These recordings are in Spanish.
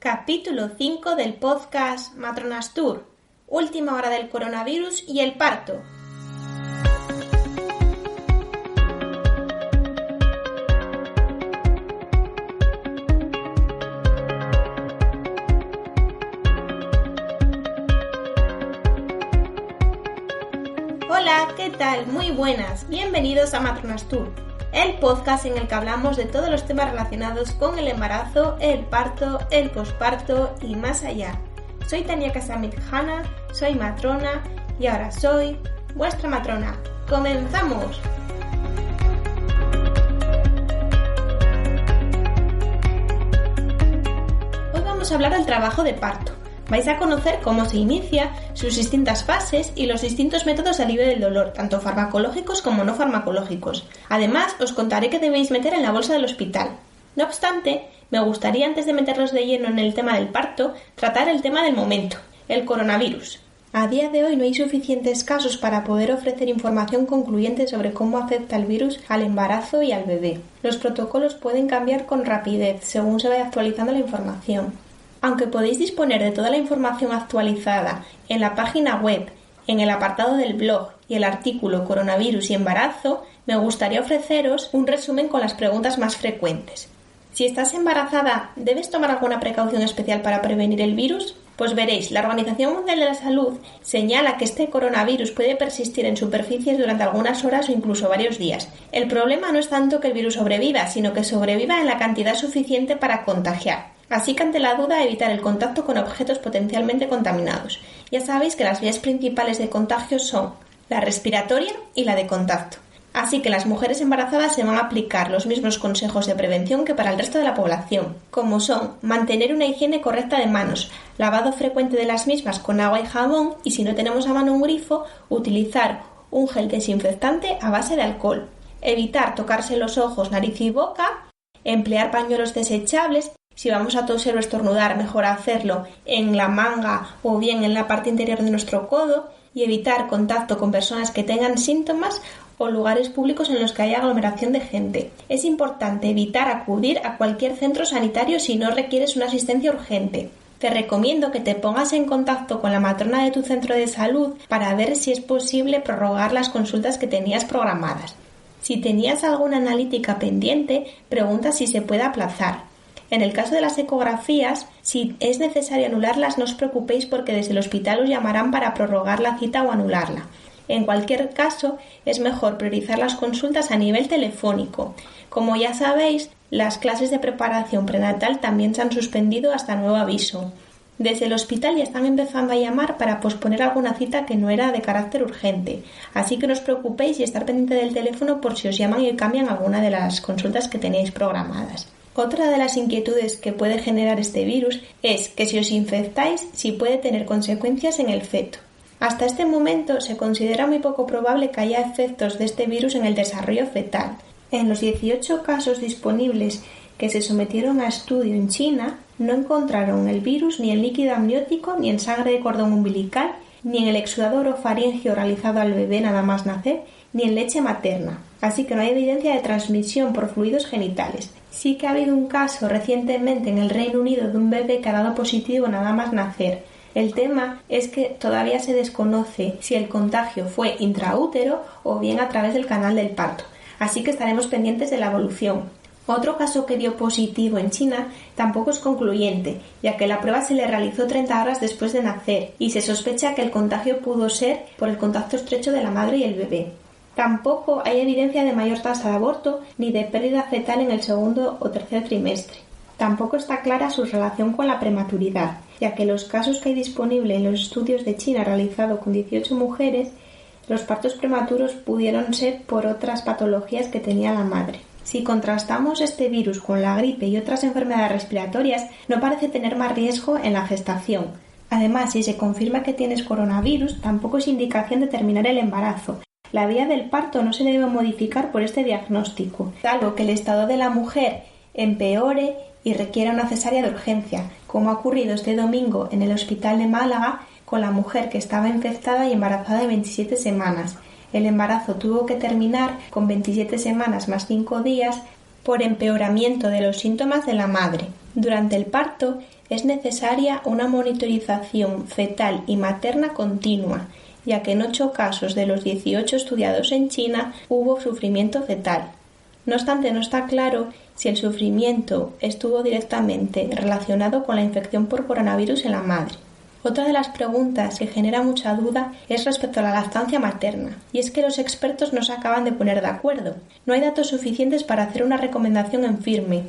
Capítulo 5 del podcast Matronas Tour. Última hora del coronavirus y el parto. Hola, ¿qué tal? Muy buenas. Bienvenidos a Matronas Tour, el podcast en el que hablamos de todos los temas relacionados con el embarazo, el parto, el posparto y más allá. Soy Tania Casamit-Hanna, soy matrona y ahora soy vuestra matrona. ¡Comenzamos! Hoy vamos a hablar del trabajo de parto. Vais a conocer cómo se inicia, sus distintas fases y los distintos métodos de alivio del dolor, tanto farmacológicos como no farmacológicos. Además, os contaré qué debéis meter en la bolsa del hospital. No obstante, me gustaría, antes de meterlos de lleno en el tema del parto, tratar el tema del momento, el coronavirus. A día de hoy no hay suficientes casos para poder ofrecer información concluyente sobre cómo afecta el virus al embarazo y al bebé. Los protocolos pueden cambiar con rapidez según se vaya actualizando la información. Aunque podéis disponer de toda la información actualizada en la página web, en el apartado del blog y el artículo Coronavirus y embarazo, me gustaría ofreceros un resumen con las preguntas más frecuentes. Si estás embarazada, ¿debes tomar alguna precaución especial para prevenir el virus? Pues veréis, la Organización Mundial de la Salud señala que este coronavirus puede persistir en superficies durante algunas horas o incluso varios días. El problema no es tanto que el virus sobreviva, sino que sobreviva en la cantidad suficiente para contagiar. Así que ante la duda, evitar el contacto con objetos potencialmente contaminados. Ya sabéis que las vías principales de contagio son la respiratoria y la de contacto. Así que las mujeres embarazadas se van a aplicar los mismos consejos de prevención que para el resto de la población, como son mantener una higiene correcta de manos, lavado frecuente de las mismas con agua y jabón y si no tenemos a mano un grifo, utilizar un gel desinfectante a base de alcohol, evitar tocarse los ojos, nariz y boca, emplear pañuelos desechables. Si vamos a toser o estornudar, mejor hacerlo en la manga o bien en la parte interior de nuestro codo y evitar contacto con personas que tengan síntomas o lugares públicos en los que haya aglomeración de gente. Es importante evitar acudir a cualquier centro sanitario si no requieres una asistencia urgente. Te recomiendo que te pongas en contacto con la matrona de tu centro de salud para ver si es posible prorrogar las consultas que tenías programadas. Si tenías alguna analítica pendiente, pregunta si se puede aplazar. En el caso de las ecografías, si es necesario anularlas, no os preocupéis porque desde el hospital os llamarán para prorrogar la cita o anularla. En cualquier caso, es mejor priorizar las consultas a nivel telefónico. Como ya sabéis, las clases de preparación prenatal también se han suspendido hasta nuevo aviso. Desde el hospital ya están empezando a llamar para posponer alguna cita que no era de carácter urgente. Así que no os preocupéis y estar pendiente del teléfono por si os llaman y cambian alguna de las consultas que tenéis programadas. Otra de las inquietudes que puede generar este virus es que si os infectáis, sí puede tener consecuencias en el feto. Hasta este momento se considera muy poco probable que haya efectos de este virus en el desarrollo fetal. En los 18 casos disponibles que se sometieron a estudio en China, no encontraron el virus ni en líquido amniótico, ni en sangre de cordón umbilical, ni en el exudado orofaríngeo realizado al bebé nada más nacer, ni en leche materna. Así que no hay evidencia de transmisión por fluidos genitales. Sí que ha habido un caso recientemente en el Reino Unido de un bebé que ha dado positivo nada más nacer. El tema es que todavía se desconoce si el contagio fue intraútero o bien a través del canal del parto. Así que estaremos pendientes de la evolución. Otro caso que dio positivo en China tampoco es concluyente, ya que la prueba se le realizó 30 horas después de nacer y se sospecha que el contagio pudo ser por el contacto estrecho de la madre y el bebé. Tampoco hay evidencia de mayor tasa de aborto ni de pérdida fetal en el segundo o tercer trimestre. Tampoco está clara su relación con la prematuridad, ya que los casos que hay disponibles en los estudios de China realizados con 18 mujeres, los partos prematuros pudieron ser por otras patologías que tenía la madre. Si contrastamos este virus con la gripe y otras enfermedades respiratorias, no parece tener más riesgo en la gestación. Además, si se confirma que tienes coronavirus, tampoco es indicación de terminar el embarazo. La vía del parto no se debe modificar por este diagnóstico, salvo que el estado de la mujer empeore y requiera una cesárea de urgencia, como ha ocurrido este domingo en el hospital de Málaga con la mujer que estaba infectada y embarazada de 27 semanas. El embarazo tuvo que terminar con 27 semanas más 5 días por empeoramiento de los síntomas de la madre. Durante el parto es necesaria una monitorización fetal y materna continua, ya que en 8 casos de los 18 estudiados en China hubo sufrimiento fetal. No obstante, no está claro si el sufrimiento estuvo directamente relacionado con la infección por coronavirus en la madre. Otra de las preguntas que genera mucha duda es respecto a la lactancia materna, y es que los expertos no se acaban de poner de acuerdo. No hay datos suficientes para hacer una recomendación en firme.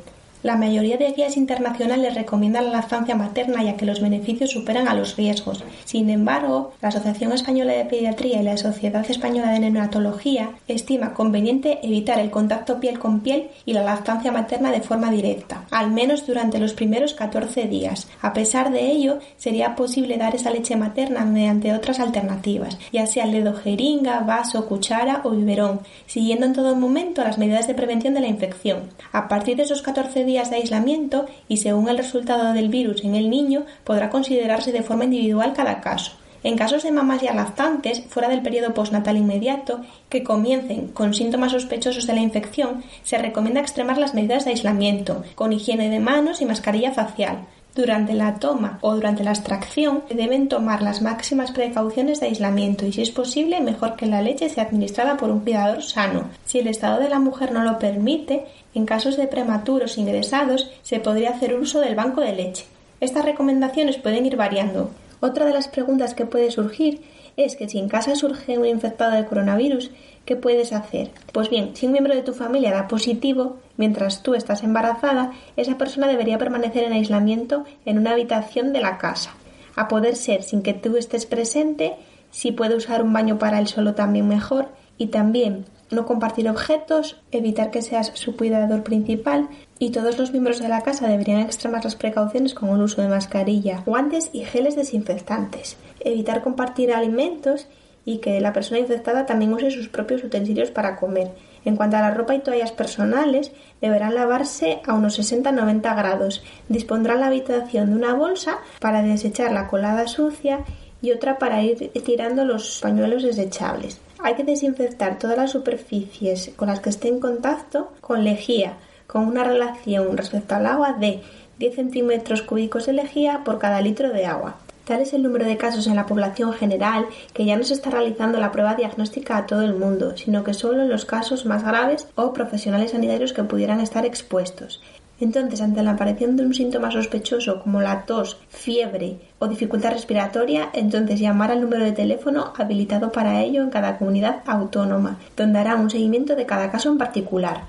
La mayoría de guías internacionales recomiendan la lactancia materna ya que los beneficios superan a los riesgos. Sin embargo, la Asociación Española de Pediatría y la Sociedad Española de Neonatología estima conveniente evitar el contacto piel con piel y la lactancia materna de forma directa, al menos durante los primeros 14 días. A pesar de ello, sería posible dar esa leche materna mediante otras alternativas, ya sea el dedo jeringa, vaso, cuchara o biberón, siguiendo en todo momento las medidas de prevención de la infección. A partir de esos 14 días de aislamiento y según el resultado del virus en el niño podrá considerarse de forma individual cada caso. En casos de mamás ya lactantes, fuera del periodo postnatal inmediato, que comiencen con síntomas sospechosos de la infección, se recomienda extremar las medidas de aislamiento, con higiene de manos y mascarilla facial. Durante la toma o durante la extracción se deben tomar las máximas precauciones de aislamiento y, si es posible, mejor que la leche sea administrada por un cuidador sano. Si el estado de la mujer no lo permite, en casos de prematuros ingresados se podría hacer uso del banco de leche. Estas recomendaciones pueden ir variando. Otra de las preguntas que puede surgir es que si en casa surge un infectado de coronavirus, ¿qué puedes hacer? Pues bien, si un miembro de tu familia da positivo, mientras tú estás embarazada, esa persona debería permanecer en aislamiento en una habitación de la casa. A poder ser sin que tú estés presente, si puede usar un baño para él solo también mejor, y también no compartir objetos, evitar que seas su cuidador principal, y todos los miembros de la casa deberían extremar las precauciones con el uso de mascarilla, guantes y geles desinfectantes. Evitar compartir alimentos y que la persona infectada también use sus propios utensilios para comer. En cuanto a la ropa y toallas personales, deberán lavarse a unos 60-90 grados. Dispondrán la habitación de una bolsa para desechar la colada sucia y otra para ir tirando los pañuelos desechables. Hay que desinfectar todas las superficies con las que esté en contacto con lejía, con una relación respecto al agua de 10 centímetros cúbicos de lejía por cada litro de agua. Tal es el número de casos en la población general que ya no se está realizando la prueba diagnóstica a todo el mundo, sino que solo en los casos más graves o profesionales sanitarios que pudieran estar expuestos. Entonces, ante la aparición de un síntoma sospechoso como la tos, fiebre o dificultad respiratoria, entonces llamar al número de teléfono habilitado para ello en cada comunidad autónoma, donde hará un seguimiento de cada caso en particular.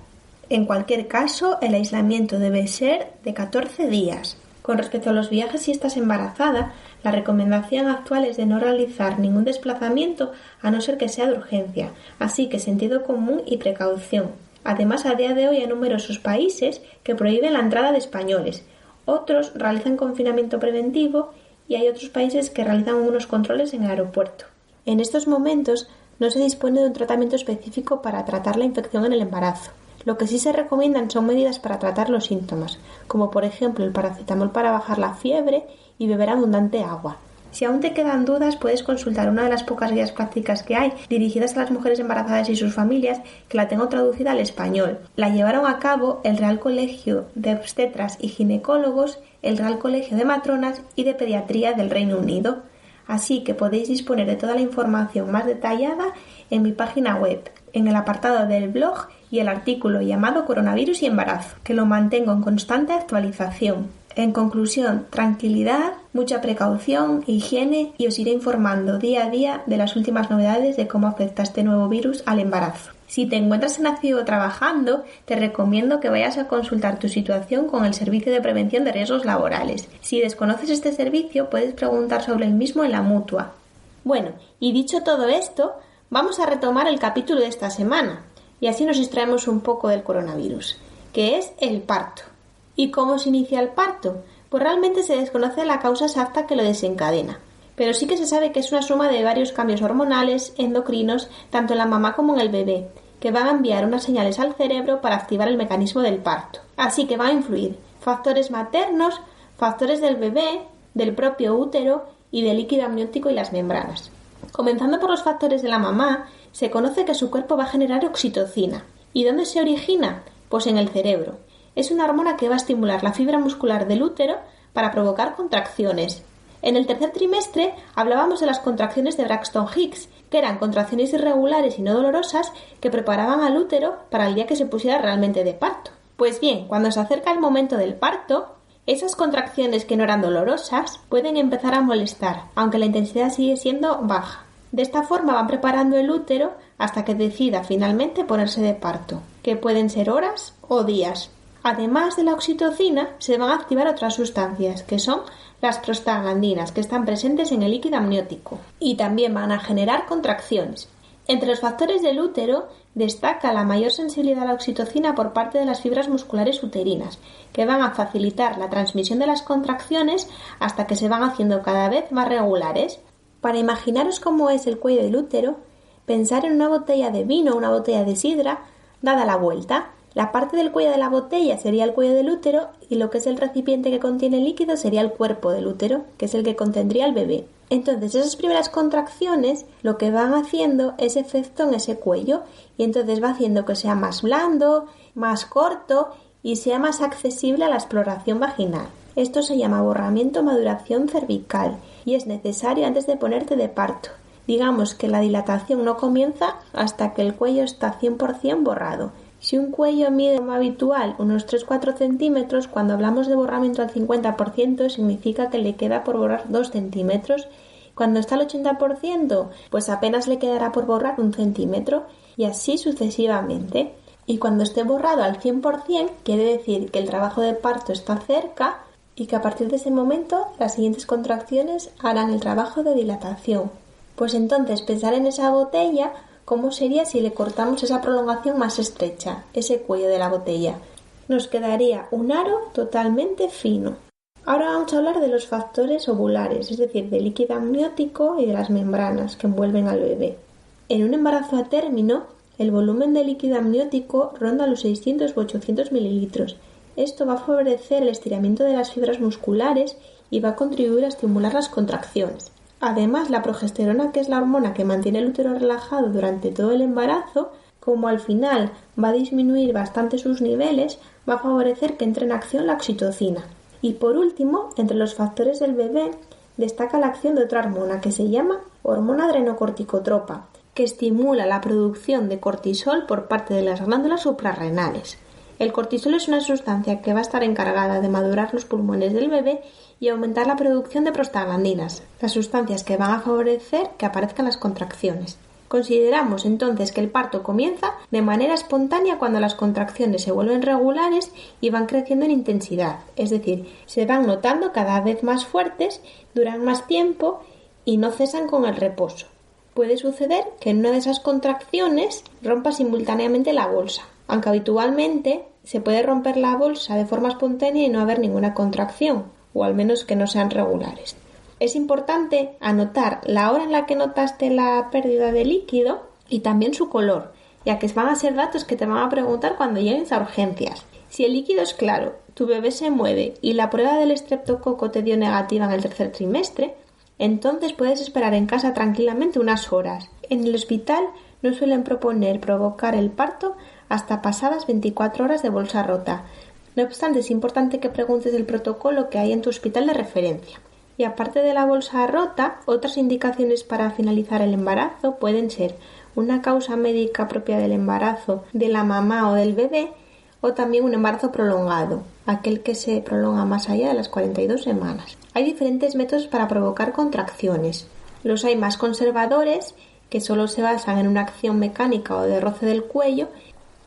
En cualquier caso, el aislamiento debe ser de 14 días. Con respecto a los viajes si estás embarazada, la recomendación actual es de no realizar ningún desplazamiento a no ser que sea de urgencia, así que sentido común y precaución. Además, a día de hoy hay numerosos países que prohíben la entrada de españoles, otros realizan confinamiento preventivo y hay otros países que realizan unos controles en el aeropuerto. En estos momentos no se dispone de un tratamiento específico para tratar la infección en el embarazo. Lo que sí se recomiendan son medidas para tratar los síntomas, como por ejemplo el paracetamol para bajar la fiebre y beber abundante agua. Si aún te quedan dudas, puedes consultar una de las pocas guías prácticas que hay dirigidas a las mujeres embarazadas y sus familias, que la tengo traducida al español. La llevaron a cabo el Real Colegio de Obstetras y Ginecólogos, el Real Colegio de Matronas y de Pediatría del Reino Unido. Así que podéis disponer de toda la información más detallada en mi página web, en el apartado del blog y el artículo llamado Coronavirus y embarazo, que lo mantengo en constante actualización. En conclusión, tranquilidad, mucha precaución, higiene y os iré informando día a día de las últimas novedades de cómo afecta este nuevo virus al embarazo. Si te encuentras en activo trabajando, te recomiendo que vayas a consultar tu situación con el Servicio de Prevención de Riesgos Laborales. Si desconoces este servicio, puedes preguntar sobre el mismo en la Mutua. Bueno, y dicho todo esto, vamos a retomar el capítulo de esta semana, y así nos distraemos un poco del coronavirus, que es el parto. ¿Y cómo se inicia el parto? Pues realmente se desconoce la causa exacta que lo desencadena, pero sí que se sabe que es una suma de varios cambios hormonales, endocrinos, tanto en la mamá como en el bebé, que van a enviar unas señales al cerebro para activar el mecanismo del parto. Así que van a influir factores maternos, factores del bebé, del propio útero y del líquido amniótico y las membranas. Comenzando por los factores de la mamá, se conoce que su cuerpo va a generar oxitocina. ¿Y dónde se origina? Pues en el cerebro. Es una hormona que va a estimular la fibra muscular del útero para provocar contracciones. En el tercer trimestre hablábamos de las contracciones de Braxton Hicks, que eran contracciones irregulares y no dolorosas que preparaban al útero para el día que se pusiera realmente de parto. Pues bien, cuando se acerca el momento del parto, esas contracciones que no eran dolorosas pueden empezar a molestar, aunque la intensidad sigue siendo baja. De esta forma van preparando el útero hasta que decida finalmente ponerse de parto, que pueden ser horas o días. Además de la oxitocina, se van a activar otras sustancias, que son las prostaglandinas, que están presentes en el líquido amniótico, y también van a generar contracciones. Entre los factores del útero destaca la mayor sensibilidad a la oxitocina por parte de las fibras musculares uterinas, que van a facilitar la transmisión de las contracciones hasta que se van haciendo cada vez más regulares. Para imaginaros cómo es el cuello del útero, pensar en una botella de vino o una botella de sidra dada la vuelta. La parte del cuello de la botella sería el cuello del útero y lo que es el recipiente que contiene el líquido sería el cuerpo del útero, que es el que contendría el bebé. Entonces esas primeras contracciones lo que van haciendo es efecto en ese cuello y entonces va haciendo que sea más blando, más corto y sea más accesible a la exploración vaginal. Esto se llama borramiento o maduración cervical y es necesario antes de ponerte de parto. Digamos que la dilatación no comienza hasta que el cuello está 100% borrado. Si un cuello mide como habitual unos 3-4 centímetros, cuando hablamos de borramiento al 50% significa que le queda por borrar 2 centímetros. Cuando está al 80%, pues apenas le quedará por borrar 1 centímetro y así sucesivamente. Y cuando esté borrado al 100%, quiere decir que el trabajo de parto está cerca y que a partir de ese momento las siguientes contracciones harán el trabajo de dilatación. Pues entonces pensar en esa botella. ¿Cómo sería si le cortamos esa prolongación más estrecha, ese cuello de la botella? Nos quedaría un aro totalmente fino. Ahora vamos a hablar de los factores ovulares, es decir, del líquido amniótico y de las membranas que envuelven al bebé. En un embarazo a término, el volumen de líquido amniótico ronda los 600 u 800 mililitros. Esto va a favorecer el estiramiento de las fibras musculares y va a contribuir a estimular las contracciones. Además, la progesterona, que es la hormona que mantiene el útero relajado durante todo el embarazo, como al final va a disminuir bastante sus niveles, va a favorecer que entre en acción la oxitocina. Y por último, entre los factores del bebé, destaca la acción de otra hormona que se llama hormona adrenocorticotropa, que estimula la producción de cortisol por parte de las glándulas suprarrenales. El cortisol es una sustancia que va a estar encargada de madurar los pulmones del bebé y aumentar la producción de prostaglandinas, las sustancias que van a favorecer que aparezcan las contracciones. Consideramos entonces que el parto comienza de manera espontánea cuando las contracciones se vuelven regulares y van creciendo en intensidad, es decir, se van notando cada vez más fuertes, duran más tiempo y no cesan con el reposo. Puede suceder que en una de esas contracciones rompa simultáneamente la bolsa, aunque habitualmente se puede romper la bolsa de forma espontánea y no haber ninguna contracción, o al menos que no sean regulares. Es importante anotar la hora en la que notaste la pérdida de líquido y también su color, ya que van a ser datos que te van a preguntar cuando llegues a urgencias. Si el líquido es claro, tu bebé se mueve y la prueba del estreptococo te dio negativa en el tercer trimestre, entonces puedes esperar en casa tranquilamente unas horas. En el hospital no suelen proponer provocar el parto hasta pasadas 24 horas de bolsa rota. No obstante, es importante que preguntes el protocolo que hay en tu hospital de referencia. Y aparte de la bolsa rota, otras indicaciones para finalizar el embarazo pueden ser una causa médica propia del embarazo de la mamá o del bebé, o también un embarazo prolongado, aquel que se prolonga más allá de las 42 semanas. Hay diferentes métodos para provocar contracciones. Los hay más conservadores, que solo se basan en una acción mecánica o de roce del cuello,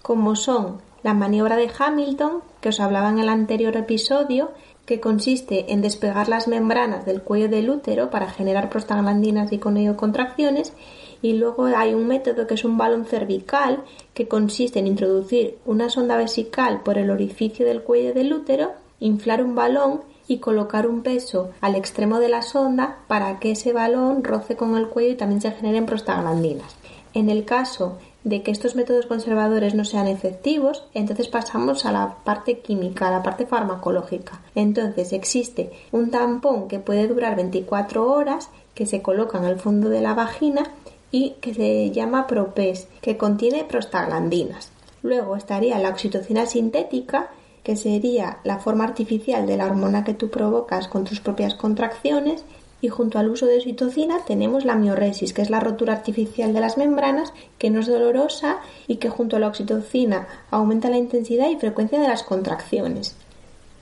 como son la maniobra de Hamilton, que os hablaba en el anterior episodio, que consiste en despegar las membranas del cuello del útero para generar prostaglandinas y con ello contracciones, y luego hay un método que es un balón cervical, que consiste en introducir una sonda vesical por el orificio del cuello del útero, inflar un balón y colocar un peso al extremo de la sonda para que ese balón roce con el cuello y también se generen prostaglandinas. En el caso de que estos métodos conservadores no sean efectivos, entonces pasamos a la parte química, a la parte farmacológica. Entonces existe un tampón que puede durar 24 horas, que se coloca en el fondo de la vagina y que se llama Propes, que contiene prostaglandinas. Luego estaría la oxitocina sintética, que sería la forma artificial de la hormona que tú provocas con tus propias contracciones, y junto al uso de oxitocina tenemos la mioresis, que es la rotura artificial de las membranas, que no es dolorosa y que junto a la oxitocina aumenta la intensidad y frecuencia de las contracciones.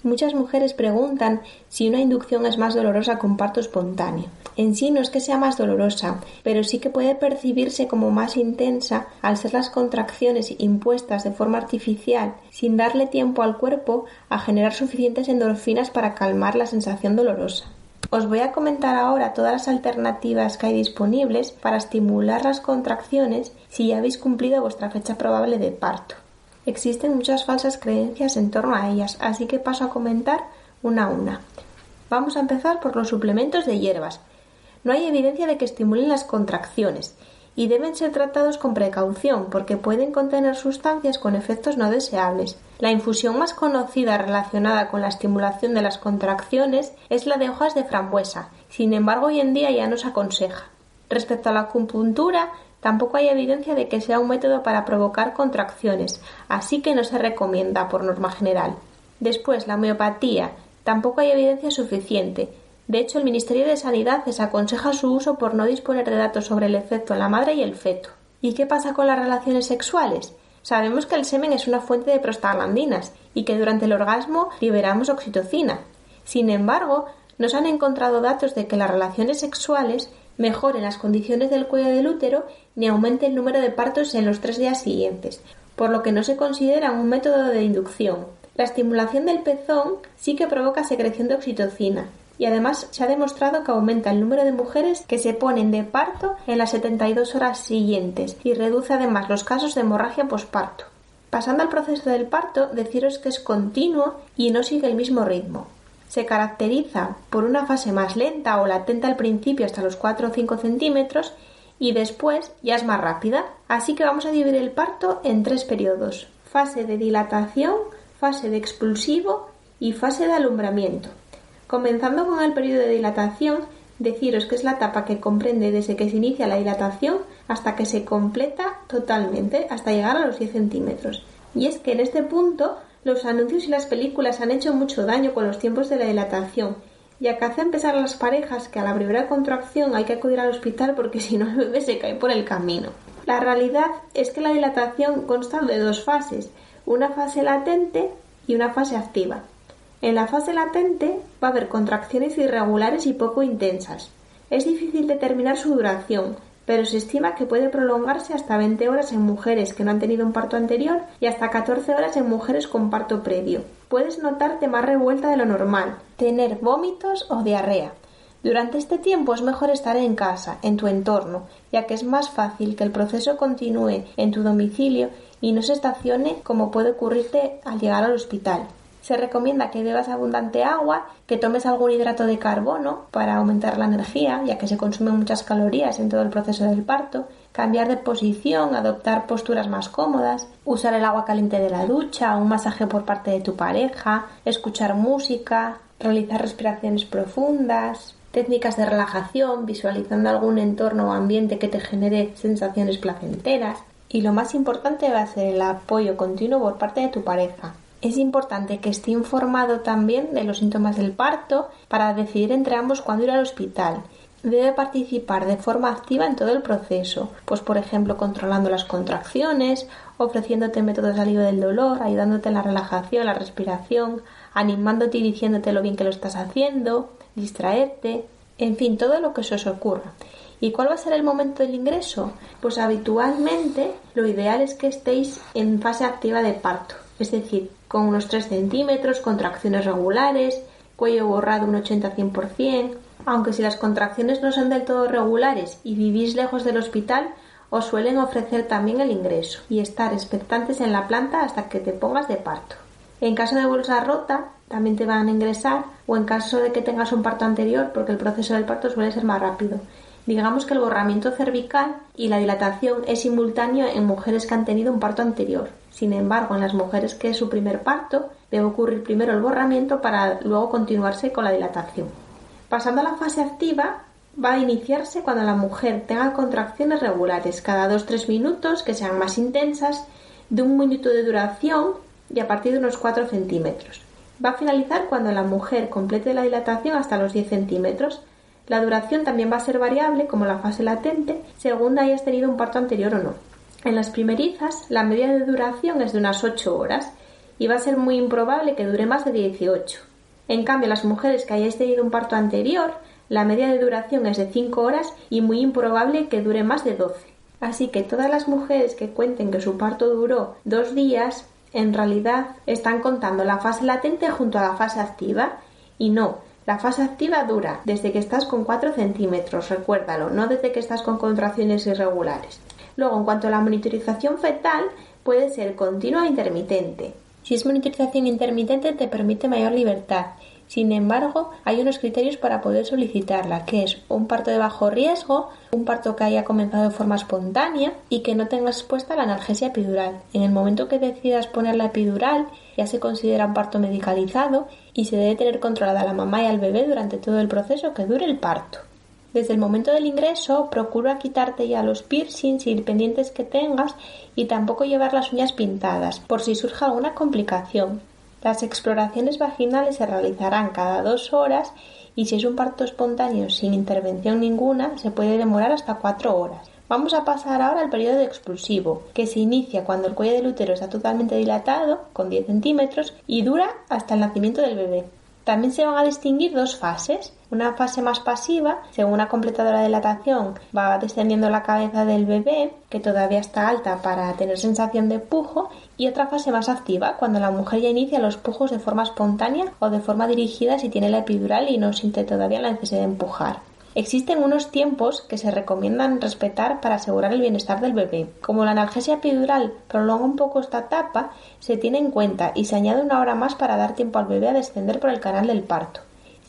Muchas mujeres preguntan si una inducción es más dolorosa que un parto espontáneo. En sí no es que sea más dolorosa, pero sí que puede percibirse como más intensa al ser las contracciones impuestas de forma artificial, sin darle tiempo al cuerpo a generar suficientes endorfinas para calmar la sensación dolorosa. Os voy a comentar ahora todas las alternativas que hay disponibles para estimular las contracciones si ya habéis cumplido vuestra fecha probable de parto. Existen muchas falsas creencias en torno a ellas, así que paso a comentar una a una. Vamos a empezar por los suplementos de hierbas. No hay evidencia de que estimulen las contracciones y deben ser tratados con precaución porque pueden contener sustancias con efectos no deseables. La infusión más conocida relacionada con la estimulación de las contracciones es la de hojas de frambuesa. Sin embargo, hoy en día ya no se aconseja. Respecto a la acupuntura, tampoco hay evidencia de que sea un método para provocar contracciones, así que no se recomienda por norma general. Después, la homeopatía. Tampoco hay evidencia suficiente. De hecho, el Ministerio de Sanidad desaconseja su uso por no disponer de datos sobre el efecto en la madre y el feto. ¿Y qué pasa con las relaciones sexuales? Sabemos que el semen es una fuente de prostaglandinas y que durante el orgasmo liberamos oxitocina. Sin embargo, no se han encontrado datos de que las relaciones sexuales mejoren las condiciones del cuello del útero ni aumente el número de partos en los 3 días siguientes, por lo que no se considera un método de inducción. La estimulación del pezón sí que provoca secreción de oxitocina y además se ha demostrado que aumenta el número de mujeres que se ponen de parto en las 72 horas siguientes y reduce además los casos de hemorragia posparto. Pasando al proceso del parto, deciros que es continuo y no sigue el mismo ritmo. Se caracteriza por una fase más lenta o latente al principio hasta los 4 o 5 centímetros y después ya es más rápida. Así que vamos a dividir el parto en 3 periodos: fase de dilatación, fase de expulsivo y fase de alumbramiento. Comenzando con el periodo de dilatación, deciros que es la etapa que comprende desde que se inicia la dilatación hasta que se completa totalmente, hasta llegar a los 10 centímetros. Y es que en este punto los anuncios y las películas han hecho mucho daño con los tiempos de la dilatación, ya que hacen pensar a las parejas que a la primera contracción hay que acudir al hospital porque si no el bebé se cae por el camino. La realidad es que la dilatación consta de 2 fases, una fase latente y una fase activa. En la fase latente va a haber contracciones irregulares y poco intensas. Es difícil determinar su duración, pero se estima que puede prolongarse hasta 20 horas en mujeres que no han tenido un parto anterior y hasta 14 horas en mujeres con parto previo. Puedes notarte más revuelta de lo normal, tener vómitos o diarrea. Durante este tiempo es mejor estar en casa, en tu entorno, ya que es más fácil que el proceso continúe en tu domicilio y no se estacione como puede ocurrirte al llegar al hospital. Se recomienda que bebas abundante agua, que tomes algún hidrato de carbono para aumentar la energía, ya que se consumen muchas calorías en todo el proceso del parto, cambiar de posición, adoptar posturas más cómodas, usar el agua caliente de la ducha, un masaje por parte de tu pareja, escuchar música, realizar respiraciones profundas, técnicas de relajación, visualizando algún entorno o ambiente que te genere sensaciones placenteras. Y lo más importante va a ser el apoyo continuo por parte de tu pareja. Es importante que esté informado también de los síntomas del parto para decidir entre ambos cuándo ir al hospital. Debe participar de forma activa en todo el proceso, pues por ejemplo controlando las contracciones, ofreciéndote métodos de alivio del dolor, ayudándote en la relajación, la respiración, animándote y diciéndote lo bien que lo estás haciendo, distraerte, en fin, todo lo que se os ocurra. ¿Y cuál va a ser el momento del ingreso? Pues habitualmente lo ideal es que estéis en fase activa de parto, es decir, con unos 3 centímetros, contracciones regulares, cuello borrado un 80-100%, aunque si las contracciones no son del todo regulares y vivís lejos del hospital, os suelen ofrecer también el ingreso y estar expectantes en la planta hasta que te pongas de parto. En caso de bolsa rota, también te van a ingresar o en caso de que tengas un parto anterior, porque el proceso del parto suele ser más rápido. Digamos que el borramiento cervical y la dilatación es simultáneo en mujeres que han tenido un parto anterior. Sin embargo, en las mujeres que es su primer parto, debe ocurrir primero el borramiento para luego continuarse con la dilatación. Pasando a la fase activa, va a iniciarse cuando la mujer tenga contracciones regulares, cada 2-3 minutos, que sean más intensas, de 1 minuto de duración y a partir de unos 4 centímetros. Va a finalizar cuando la mujer complete la dilatación hasta los 10 centímetros. La duración también va a ser variable, como la fase latente, según hayas tenido un parto anterior o no. En las primerizas, la media de duración es de unas 8 horas y va a ser muy improbable que dure más de 18. En cambio, las mujeres que hayáis tenido un parto anterior, la media de duración es de 5 horas y muy improbable que dure más de 12. Así que todas las mujeres que cuenten que su parto duró 2 días, en realidad están contando la fase latente junto a la fase activa, y no, la fase activa dura desde que estás con 4 centímetros, recuérdalo, no desde que estás con contracciones irregulares. Luego, en cuanto a la monitorización fetal, puede ser continua o intermitente. Si es monitorización intermitente, te permite mayor libertad. Sin embargo, hay unos criterios para poder solicitarla, que es un parto de bajo riesgo, un parto que haya comenzado de forma espontánea y que no tengas expuesta la analgesia epidural. En el momento que decidas poner la epidural, ya se considera un parto medicalizado y se debe tener controlada a la mamá y al bebé durante todo el proceso que dure el parto. Desde el momento del ingreso, procura quitarte ya los piercings y pendientes que tengas y tampoco llevar las uñas pintadas, por si surge alguna complicación. Las exploraciones vaginales se realizarán cada 2 horas y si es un parto espontáneo sin intervención ninguna, se puede demorar hasta 4 horas. Vamos a pasar ahora al periodo expulsivo, que se inicia cuando el cuello del útero está totalmente dilatado, con 10 centímetros, y dura hasta el nacimiento del bebé. También se van a distinguir 2 fases. Una fase más pasiva, según ha completado la dilatación, va descendiendo la cabeza del bebé, que todavía está alta para tener sensación de pujo, y otra fase más activa, cuando la mujer ya inicia los pujos de forma espontánea o de forma dirigida si tiene la epidural y no siente todavía la necesidad de empujar. Existen unos tiempos que se recomiendan respetar para asegurar el bienestar del bebé. Como la analgesia epidural prolonga un poco esta etapa, se tiene en cuenta y se añade 1 hora más para dar tiempo al bebé a descender por el canal del parto.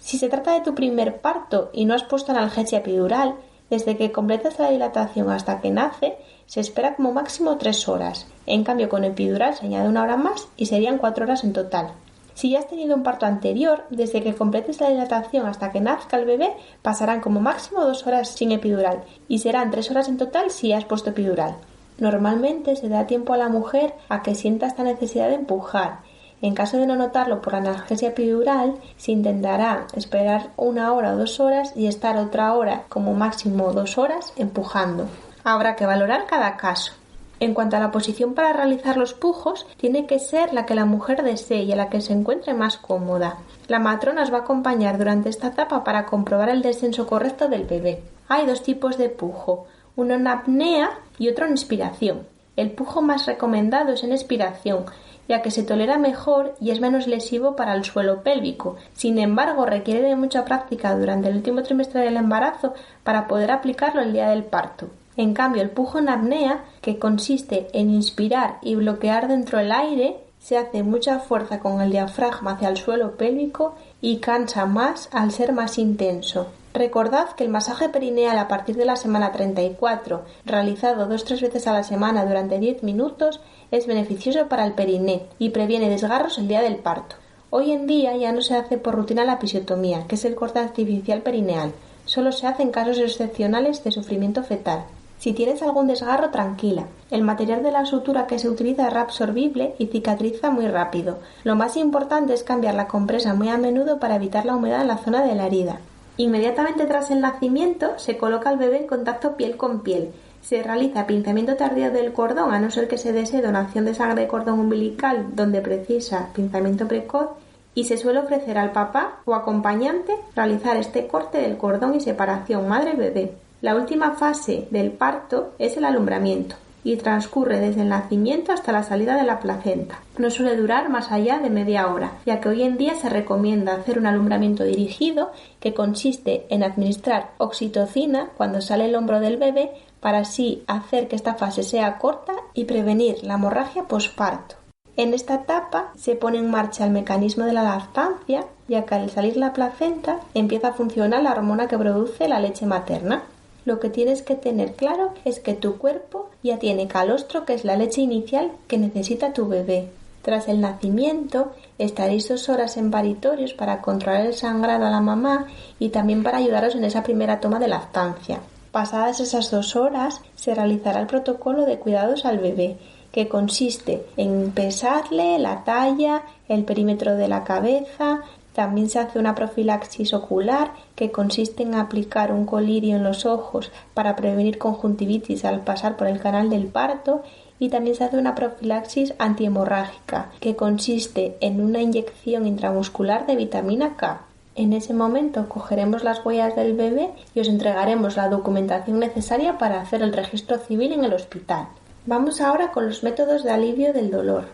Si se trata de tu primer parto y no has puesto analgesia epidural, desde que completas la dilatación hasta que nace, se espera como máximo 3 horas. En cambio, con epidural se añade 1 hora más y serían 4 horas en total. Si ya has tenido un parto anterior, desde que completes la dilatación hasta que nazca el bebé, pasarán como máximo 2 horas sin epidural y serán 3 horas en total si has puesto epidural. Normalmente se da tiempo a la mujer a que sienta esta necesidad de empujar. En caso de no notarlo por la analgesia epidural, se intentará esperar 1 hora o 2 horas y estar otra hora, como máximo 2 horas, empujando. Habrá que valorar cada caso. En cuanto a la posición para realizar los pujos, tiene que ser la que la mujer desee y a la que se encuentre más cómoda. La matrona os va a acompañar durante esta etapa para comprobar el descenso correcto del bebé. Hay 2 tipos de pujo, uno en apnea y otro en expiración. El pujo más recomendado es en expiración, ya que se tolera mejor y es menos lesivo para el suelo pélvico. Sin embargo, requiere de mucha práctica durante el último trimestre del embarazo para poder aplicarlo el día del parto. En cambio, el pujo en apnea, que consiste en inspirar y bloquear dentro el aire, se hace mucha fuerza con el diafragma hacia el suelo pélvico y cansa más al ser más intenso. Recordad que el masaje perineal a partir de la semana 34, realizado 2-3 veces a la semana durante 10 minutos, es beneficioso para el periné y previene desgarros el día del parto. Hoy en día ya no se hace por rutina la episiotomía, que es el corte artificial perineal. Solo se hace en casos excepcionales de sufrimiento fetal. Si tienes algún desgarro, tranquila. El material de la sutura que se utiliza es reabsorbible y cicatriza muy rápido. Lo más importante es cambiar la compresa muy a menudo para evitar la humedad en la zona de la herida. Inmediatamente tras el nacimiento se coloca al bebé en contacto piel con piel. Se realiza pinzamiento tardío del cordón, a no ser que se desee donación de sangre de cordón umbilical donde precisa pinzamiento precoz, y se suele ofrecer al papá o acompañante realizar este corte del cordón y separación madre-bebé. La última fase del parto es el alumbramiento y transcurre desde el nacimiento hasta la salida de la placenta. No suele durar más allá de media hora, ya que hoy en día se recomienda hacer un alumbramiento dirigido que consiste en administrar oxitocina cuando sale el hombro del bebé para así hacer que esta fase sea corta y prevenir la hemorragia posparto. En esta etapa se pone en marcha el mecanismo de la lactancia, ya que al salir la placenta empieza a funcionar la hormona que produce la leche materna. Lo que tienes que tener claro es que tu cuerpo ya tiene calostro, que es la leche inicial que necesita tu bebé. Tras el nacimiento estaréis 2 horas en paritorios para controlar el sangrado a la mamá y también para ayudaros en esa primera toma de lactancia. Pasadas esas 2 horas se realizará el protocolo de cuidados al bebé que consiste en pesarle la talla, el perímetro de la cabeza. También se hace una profilaxis ocular, que consiste en aplicar un colirio en los ojos para prevenir conjuntivitis al pasar por el canal del parto. Y también se hace una profilaxis antihemorrágica, que consiste en una inyección intramuscular de vitamina K. En ese momento cogeremos las huellas del bebé y os entregaremos la documentación necesaria para hacer el registro civil en el hospital. Vamos ahora con los métodos de alivio del dolor.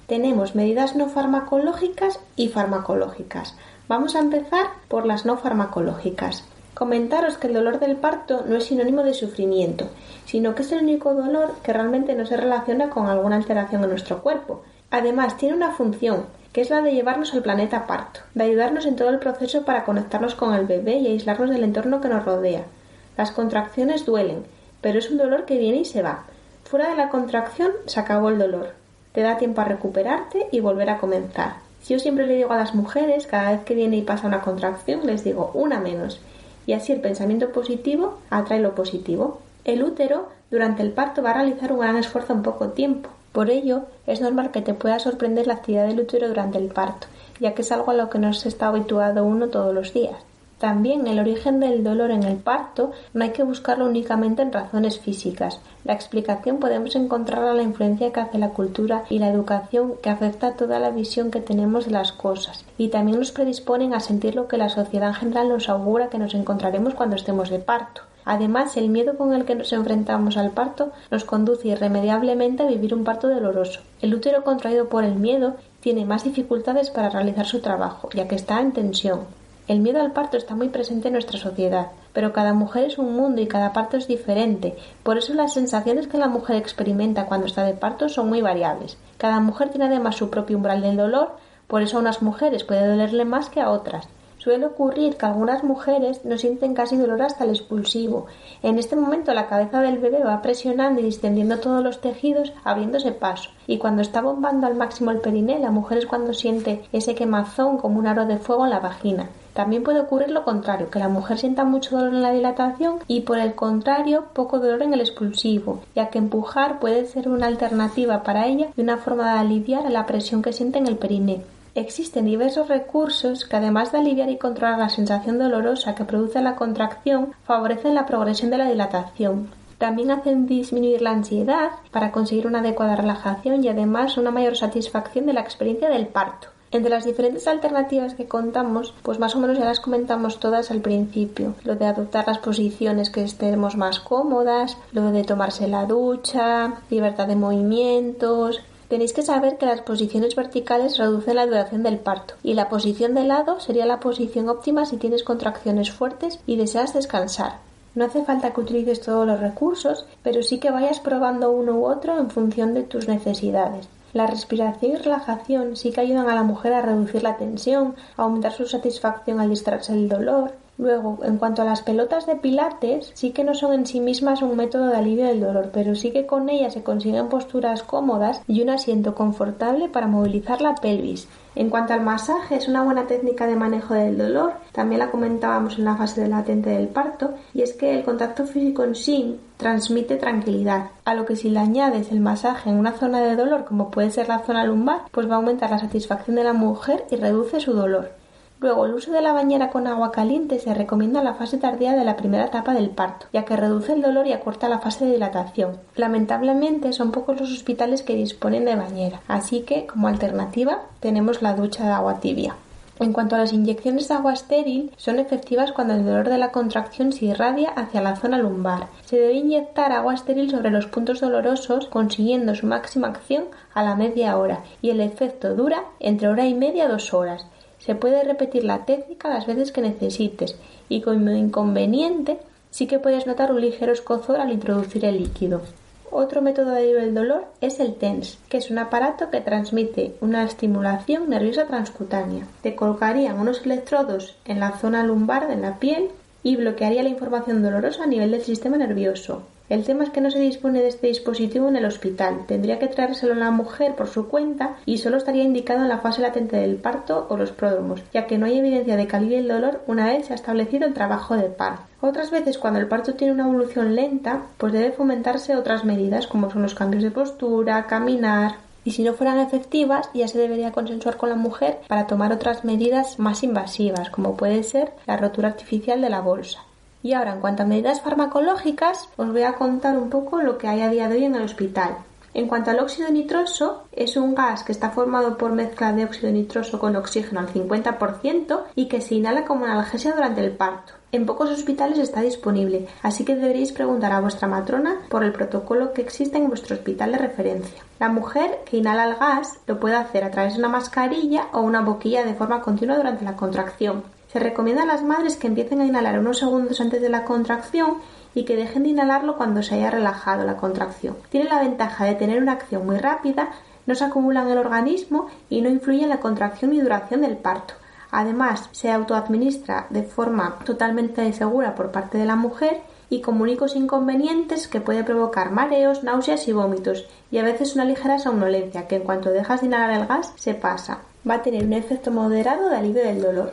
Tenemos medidas no farmacológicas y farmacológicas. Vamos a empezar por las no farmacológicas. Comentaros que el dolor del parto no es sinónimo de sufrimiento, sino que es el único dolor que realmente no se relaciona con alguna alteración en nuestro cuerpo. Además, tiene una función, que es la de llevarnos al planeta parto, de ayudarnos en todo el proceso para conectarnos con el bebé y aislarnos del entorno que nos rodea. Las contracciones duelen, pero es un dolor que viene y se va. Fuera de la contracción se acabó el dolor. Te da tiempo a recuperarte y volver a comenzar. Si yo siempre le digo a las mujeres, cada vez que viene y pasa una contracción, les digo una menos. Y así el pensamiento positivo atrae lo positivo. El útero durante el parto va a realizar un gran esfuerzo en poco tiempo. Por ello, es normal que te pueda sorprender la actividad del útero durante el parto, ya que es algo a lo que no se está habituado uno todos los días. También el origen del dolor en el parto no hay que buscarlo únicamente en razones físicas. La explicación podemos encontrarla en la influencia que hace la cultura y la educación, que afecta a toda la visión que tenemos de las cosas, y también nos predisponen a sentir lo que la sociedad en general nos augura que nos encontraremos cuando estemos de parto. Además, el miedo con el que nos enfrentamos al parto nos conduce irremediablemente a vivir un parto doloroso. El útero contraído por el miedo tiene más dificultades para realizar su trabajo, ya que está en tensión. El miedo al parto está muy presente en nuestra sociedad, pero cada mujer es un mundo y cada parto es diferente. Por eso las sensaciones que la mujer experimenta cuando está de parto son muy variables. Cada mujer tiene además su propio umbral del dolor, por eso a unas mujeres puede dolerle más que a otras. Suele ocurrir que algunas mujeres no sienten casi dolor hasta el expulsivo. En este momento la cabeza del bebé va presionando y distendiendo todos los tejidos, abriéndose paso. Y cuando está bombando al máximo el periné, la mujer es cuando siente ese quemazón como un aro de fuego en la vagina. También puede ocurrir lo contrario, que la mujer sienta mucho dolor en la dilatación y por el contrario poco dolor en el expulsivo, ya que empujar puede ser una alternativa para ella y una forma de aliviar la presión que siente en el periné. Existen diversos recursos que, además de aliviar y controlar la sensación dolorosa que produce la contracción, favorecen la progresión de la dilatación. También hacen disminuir la ansiedad para conseguir una adecuada relajación y además una mayor satisfacción de la experiencia del parto. Entre las diferentes alternativas que contamos, pues más o menos ya las comentamos todas al principio. Lo de adoptar las posiciones que estemos más cómodas, lo de tomarse la ducha, libertad de movimientos. Tenéis que saber que las posiciones verticales reducen la duración del parto y la posición de lado sería la posición óptima si tienes contracciones fuertes y deseas descansar. No hace falta que utilices todos los recursos, pero sí que vayas probando uno u otro en función de tus necesidades. La respiración y relajación sí que ayudan a la mujer a reducir la tensión, a aumentar su satisfacción al distraerse del dolor. Luego, en cuanto a las pelotas de pilates, sí que no son en sí mismas un método de alivio del dolor, pero sí que con ellas se consiguen posturas cómodas y un asiento confortable para movilizar la pelvis. En cuanto al masaje, es una buena técnica de manejo del dolor, también la comentábamos en la fase latente del parto, y es que el contacto físico en sí transmite tranquilidad, a lo que si le añades el masaje en una zona de dolor como puede ser la zona lumbar, pues va a aumentar la satisfacción de la mujer y reduce su dolor. Luego, el uso de la bañera con agua caliente se recomienda en la fase tardía de la primera etapa del parto, ya que reduce el dolor y acorta la fase de dilatación. Lamentablemente, son pocos los hospitales que disponen de bañera, así que, como alternativa, tenemos la ducha de agua tibia. En cuanto a las inyecciones de agua estéril, son efectivas cuando el dolor de la contracción se irradia hacia la zona lumbar. Se debe inyectar agua estéril sobre los puntos dolorosos, consiguiendo su máxima acción a la media hora, y el efecto dura entre hora y media a 2 horas. Se puede repetir la técnica las veces que necesites y como inconveniente sí que puedes notar un ligero escozor al introducir el líquido. Otro método de alivio del dolor es el TENS, que es un aparato que transmite una estimulación nerviosa transcutánea. Te colocarían unos electrodos en la zona lumbar de la piel y bloquearía la información dolorosa a nivel del sistema nervioso. El tema es que no se dispone de este dispositivo en el hospital. Tendría que traérselo la mujer por su cuenta y solo estaría indicado en la fase latente del parto o los pródromos, ya que no hay evidencia de que alivie el dolor una vez se ha establecido el trabajo de parto. Otras veces, cuando el parto tiene una evolución lenta, pues debe fomentarse otras medidas como son los cambios de postura, caminar. Y si no fueran efectivas, ya se debería consensuar con la mujer para tomar otras medidas más invasivas, como puede ser la rotura artificial de la bolsa. Y ahora, en cuanto a medidas farmacológicas, os voy a contar un poco lo que hay a día de hoy en el hospital. En cuanto al óxido nitroso, es un gas que está formado por mezcla de óxido nitroso con oxígeno al 50% y que se inhala como analgesia durante el parto. En pocos hospitales está disponible, así que deberéis preguntar a vuestra matrona por el protocolo que existe en vuestro hospital de referencia. La mujer que inhala el gas lo puede hacer a través de una mascarilla o una boquilla de forma continua durante la contracción. Se recomienda a las madres que empiecen a inhalar unos segundos antes de la contracción y que dejen de inhalarlo cuando se haya relajado la contracción. Tiene la ventaja de tener una acción muy rápida, no se acumula en el organismo y no influye en la contracción y duración del parto. Además, se autoadministra de forma totalmente segura por parte de la mujer y con únicos inconvenientes que puede provocar mareos, náuseas y vómitos y a veces una ligera somnolencia que en cuanto dejas de inhalar el gas se pasa. Va a tener un efecto moderado de alivio del dolor.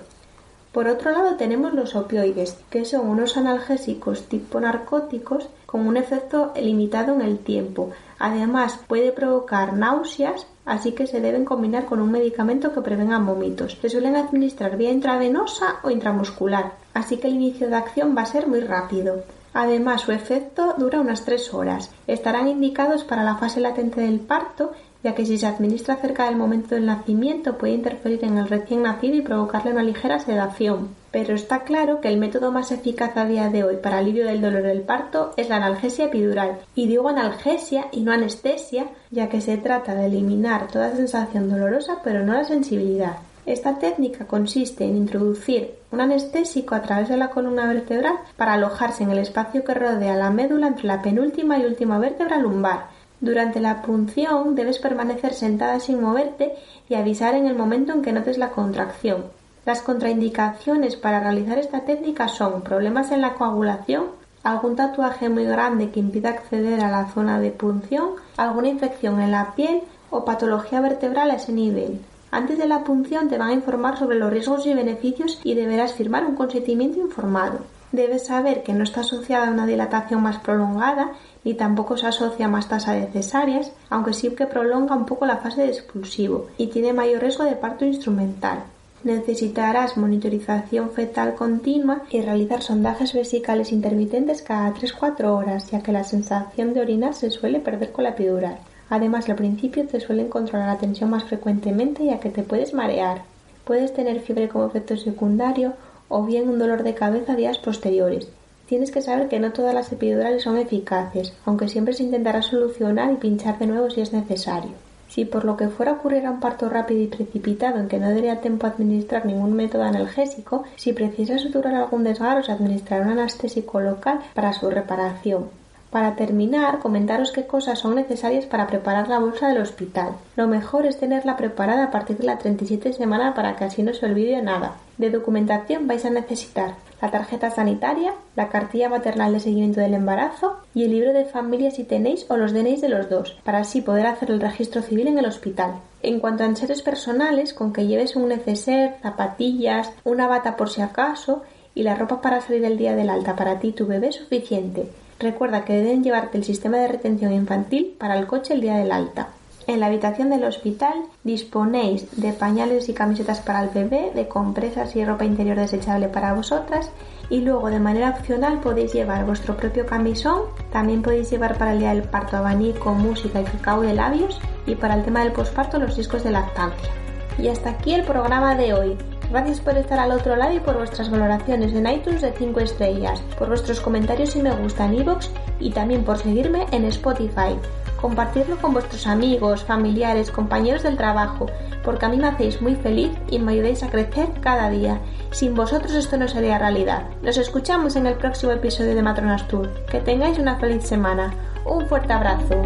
Por otro lado tenemos los opioides, que son unos analgésicos tipo narcóticos con un efecto limitado en el tiempo. Además puede provocar náuseas, así que se deben combinar con un medicamento que prevenga vómitos. Se suelen administrar vía intravenosa o intramuscular, así que el inicio de acción va a ser muy rápido. Además, su efecto dura unas 3 horas. Estarán indicados para la fase latente del parto, ya que si se administra cerca del momento del nacimiento puede interferir en el recién nacido y provocarle una ligera sedación. Pero está claro que el método más eficaz a día de hoy para alivio del dolor del parto es la analgesia epidural. Y digo analgesia y no anestesia, ya que se trata de eliminar toda sensación dolorosa pero no la sensibilidad. Esta técnica consiste en introducir un anestésico a través de la columna vertebral para alojarse en el espacio que rodea la médula entre la penúltima y última vértebra lumbar. Durante la punción debes permanecer sentada sin moverte y avisar en el momento en que notes la contracción. Las contraindicaciones para realizar esta técnica son problemas en la coagulación, algún tatuaje muy grande que impida acceder a la zona de punción, alguna infección en la piel o patología vertebral a ese nivel. Antes de la punción te van a informar sobre los riesgos y beneficios y deberás firmar un consentimiento informado. Debes saber que no está asociada a una dilatación más prolongada ni tampoco se asocia a más tasa de cesáreas, aunque sí que prolonga un poco la fase de expulsivo y tiene mayor riesgo de parto instrumental. Necesitarás monitorización fetal continua y realizar sondajes vesicales intermitentes cada 3-4 horas, ya que la sensación de orinar se suele perder con la epidural. Además, al principio te suelen controlar la tensión más frecuentemente, ya que te puedes marear. Puedes tener fiebre como efecto secundario o bien un dolor de cabeza días posteriores. Tienes que saber que no todas las epidurales son eficaces, aunque siempre se intentará solucionar y pinchar de nuevo si es necesario. Si por lo que fuera ocurriera un parto rápido y precipitado en que no daría tiempo a administrar ningún método analgésico, si precisa suturar algún desgarro se administrará un anestésico local para su reparación. Para terminar, comentaros qué cosas son necesarias para preparar la bolsa del hospital. Lo mejor es tenerla preparada a partir de la 37 semana para que así no se olvide nada. De documentación vais a necesitar la tarjeta sanitaria, la cartilla maternal de seguimiento del embarazo y el libro de familia si tenéis o los DNIs de los dos, para así poder hacer el registro civil en el hospital. En cuanto a enseres personales, con que lleves un neceser, zapatillas, una bata por si acaso y la ropa para salir el día del alta para ti y tu bebé es suficiente. Recuerda que deben llevarte el sistema de retención infantil para el coche el día del alta. En la habitación del hospital disponéis de pañales y camisetas para el bebé, de compresas y ropa interior desechable para vosotras y luego de manera opcional podéis llevar vuestro propio camisón. También podéis llevar para el día del parto abanico, música y cacao de labios y para el tema del posparto los discos de lactancia. Y hasta aquí el programa de hoy. Gracias por estar al otro lado y por vuestras valoraciones en iTunes de 5 estrellas, por vuestros comentarios y me gusta en iVoox y también por seguirme en Spotify. Compartidlo con vuestros amigos, familiares, compañeros del trabajo, porque a mí me hacéis muy feliz y me ayudáis a crecer cada día. Sin vosotros esto no sería realidad. Nos escuchamos en el próximo episodio de Matronas Tour. Que tengáis una feliz semana. Un fuerte abrazo.